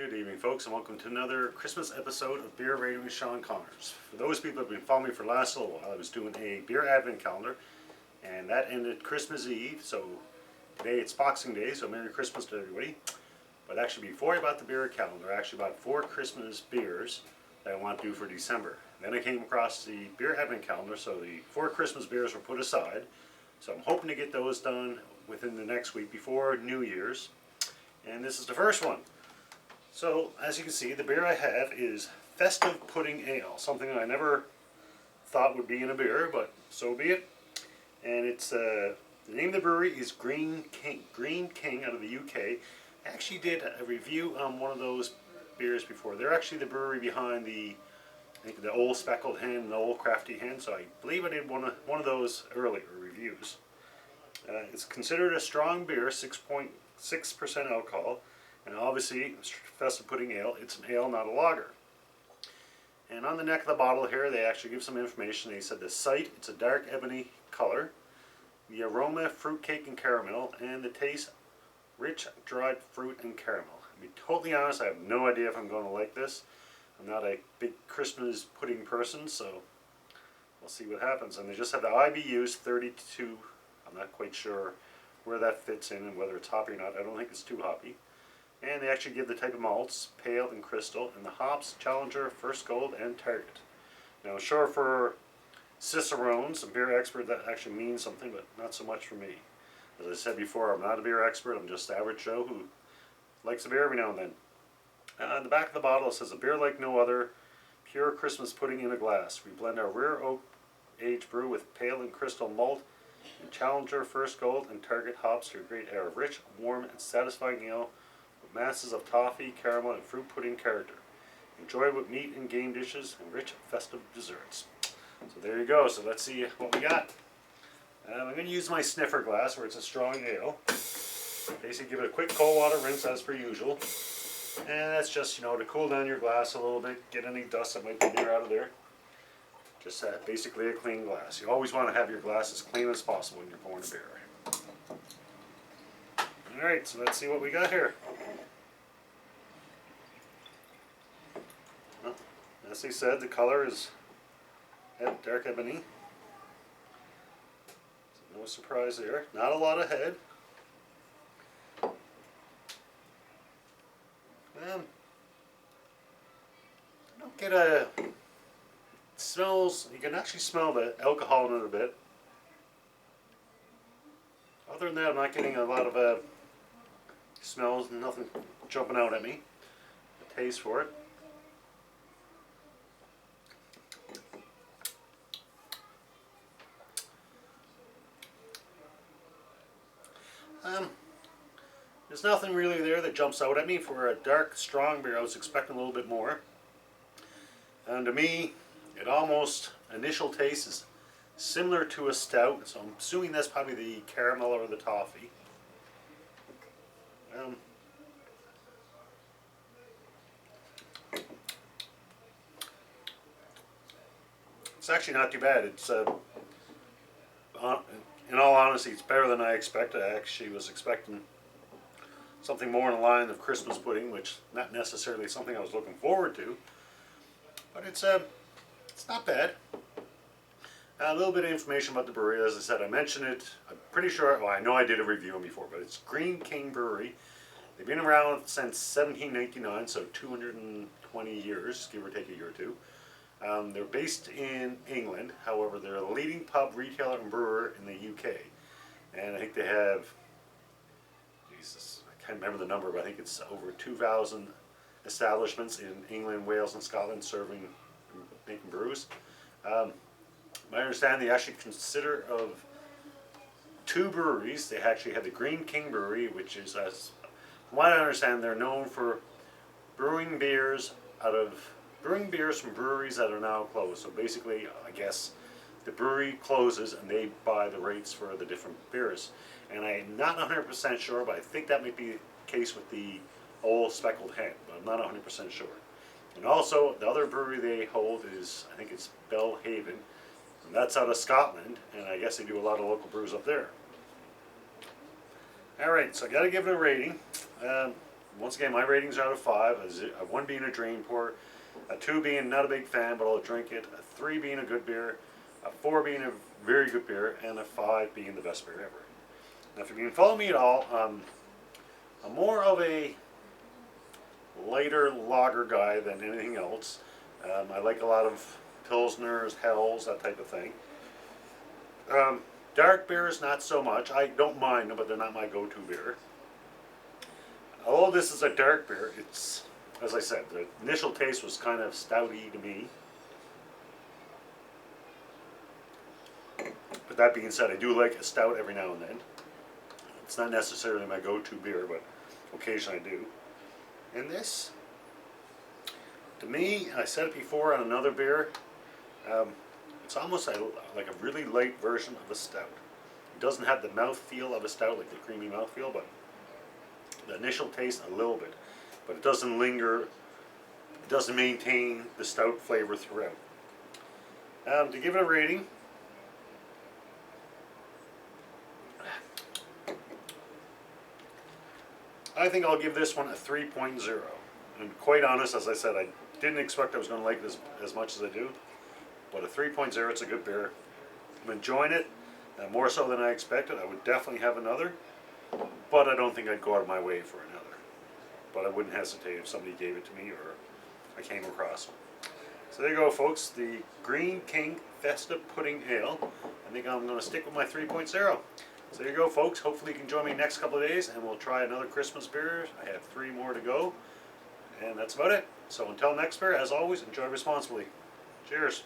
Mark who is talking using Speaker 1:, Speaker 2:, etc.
Speaker 1: Good evening, folks, and welcome to another Christmas episode of Beer Rating with Sean Connors. For those people who have been following me for the last little while, I was doing a beer advent calendar, and that ended Christmas Eve, so today it's Boxing Day, so Merry Christmas to everybody. But actually, before I bought the beer calendar, I actually bought 4 Christmas beers that I want to do for December. Then I came across the beer advent calendar, so the 4 Christmas beers were put aside. So I'm hoping to get those done within the next week before New Year's. And this is the first one. So, as you can see, the beer I have is Festive Pudding Ale, something I never thought would be in a beer, but so be it. And it's the name of the brewery is Green King out of the UK. I actually did a review on one of those beers before. They're actually the brewery behind I think the Old Speckled Hen and the Old Crafty Hen, so I believe I did one of those earlier reviews. It's considered a strong beer, 6.6% alcohol. And obviously, Festive Pudding Ale, it's an ale, not a lager. And on the neck of the bottle here, they actually give some information. They said the sight, it's a dark ebony color. The aroma, fruitcake and caramel. And the taste, rich dried fruit and caramel. To be totally honest, I have no idea if I'm going to like this. I'm not a big Christmas pudding person, so we'll see what happens. And they just have the IBUs 32. I'm not quite sure where that fits in and whether it's hoppy or not. I don't think it's too hoppy. And they actually give the type of malts, pale and crystal, and the hops, Challenger, First Gold, and Target. Now, sure, for cicerones, a beer expert, that actually means something, but not so much for me. As I said before, I'm not a beer expert. I'm just an average Joe who likes a beer every now and then. On the back of the bottle, it says, a beer like no other, pure Christmas pudding in a glass. We blend our rare oak aged brew with pale and crystal malt, and Challenger, First Gold, and Target hops to create a rich, warm, and satisfying ale, masses of toffee, caramel, and fruit pudding character. Enjoy with meat and game dishes and rich festive desserts. So there you go. So let's see what we got. I'm going to use my sniffer glass where it's a strong ale. Basically give it a quick cold water rinse as per usual. And that's just, to cool down your glass a little bit, get any dust that might be there out of there. Just basically a clean glass. You always want to have your glass as clean as possible when you're pouring a beer. Alright, so let's see what we got here. Well, as they said, the color is dark ebony. So no surprise there. Not a lot of head. I don't get a... It smells... You can actually smell the alcohol in it a bit. Other than that, I'm not getting a lot of smells, nothing jumping out at me. A taste for it. There's nothing really there that jumps out at me. For a dark, strong beer, I was expecting a little bit more. And to me, it almost, initial taste is similar to a stout, so I'm assuming that's probably the caramel or the toffee. It's actually not too bad. It's in all honesty, it's better than I expected. I actually was expecting something more in the line of Christmas pudding, which not necessarily something I was looking forward to. But it's not bad. A little bit of information about the brewery. As I said, I mentioned it. I'm pretty sure, well, I know I did a review on before, but it's Green King Brewery. They've been around since 1799, so 220 years, give or take a year or two. They're based in England. However, they're a leading pub, retailer, and brewer in the UK. And I think they have, Jesus, I can't remember the number, but I think it's over 2,000 establishments in England, Wales, and Scotland serving and making brews. My understanding, they actually consider of 2 breweries. They actually have the Green King Brewery, which is, as from what I understand, they're known for brewing beers from breweries that are now closed. So basically, I guess the brewery closes and they buy the rates for the different beers. And I'm not 100% sure, but I think that might be the case with the Old Speckled Hen, but I'm not 100% sure. And also, the other brewery they hold is, I think it's Belhaven. And that's out of Scotland, and I guess they do a lot of local brews up there. Alright, so I got to give it a rating. once again, my ratings are out of 5. A 1 being a drain pour, a 2 being not a big fan, but I'll drink it, a 3 being a good beer, a 4 being a very good beer, and a 5 being the best beer ever. Now, if you've been following me at all, I'm more of a lighter lager guy than anything else. I like a lot of Pilsners, Hells, that type of thing. Dark beers, not so much. I don't mind them, but they're not my go-to beer. Although this is a dark beer, it's, as I said, the initial taste was kind of stouty to me. But that being said, I do like a stout every now and then. It's not necessarily my go-to beer, but occasionally I do. And this, to me, I said it before on another beer, it's almost like a really light version of a stout. It doesn't have the mouthfeel of a stout, like the creamy mouthfeel, but the initial taste a little bit. But it doesn't linger, it doesn't maintain the stout flavor throughout. To give it a rating, I think I'll give this one a 3.0. And quite honest, as I said, I didn't expect I was going to like this as much as I do. But a 3.0, it's a good beer. I'm enjoying it, more so than I expected. I would definitely have another, but I don't think I'd go out of my way for another. But I wouldn't hesitate if somebody gave it to me or I came across one. So there you go, folks. The Green King Festive Pudding Ale. I think I'm going to stick with my 3.0. So there you go, folks. Hopefully you can join me next couple of days and we'll try another Christmas beer. I have 3 more to go. And that's about it. So until next beer, as always, enjoy responsibly. Cheers.